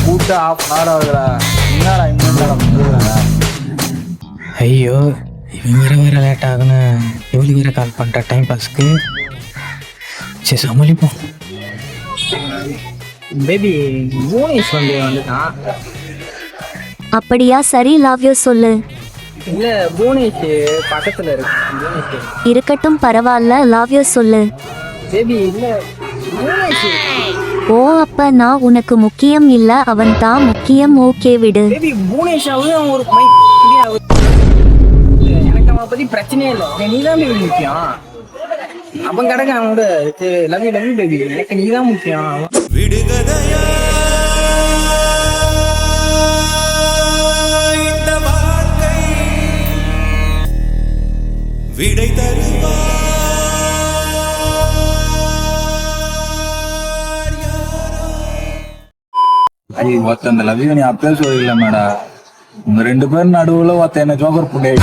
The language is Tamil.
கூட்டு ஆஃப் அன் ஹவர் ஆகுதுடா. என்னடா இன்னும் ஐயோ, இவங்க வேற லேட் ஆகுன்னு இவளுக்கு வேற கால் பண்ணுற டைம் பாஸ்க்கு. சரி சமாளிப்போம். பேபி புவனேஷ் வந்துட்டான். அப்படியா? சரி, லவ் யூ சொல்லு. இல்ல புவனேஷ் பக்கத்துல இருக்கு. புவனேஷ் இருக்கட்டும், பரவாயில்ல, லவ் யூ சொல்லு. பேபி இல்ல புவனேஷ். ஓ, அப்ப நான் உனக்கு முக்கியம் இல்ல, அவன் தான் முக்கியம். ஓகே விடு. பேபி புவனேஷாவது அவன் ஒரு எனக்கு அவனை பத்தி பிரச்சனையே இல்லை. நீ தான் பேபி முக்கியம். அவன் கிடக்க அவனோட லவ் யூ பேபி. எனக்கு நீ தான் முக்கியம். விடுகதையா இந்த வாழ்க்கை விடை தருவா. ஒருத்த அந்த லவ் யூ நீ அப்பவே சொல்லல மேடா. உங்க 2 பேர் நடுவுல ஒருத்த என்ன ஜோக்கர் புண்ணிய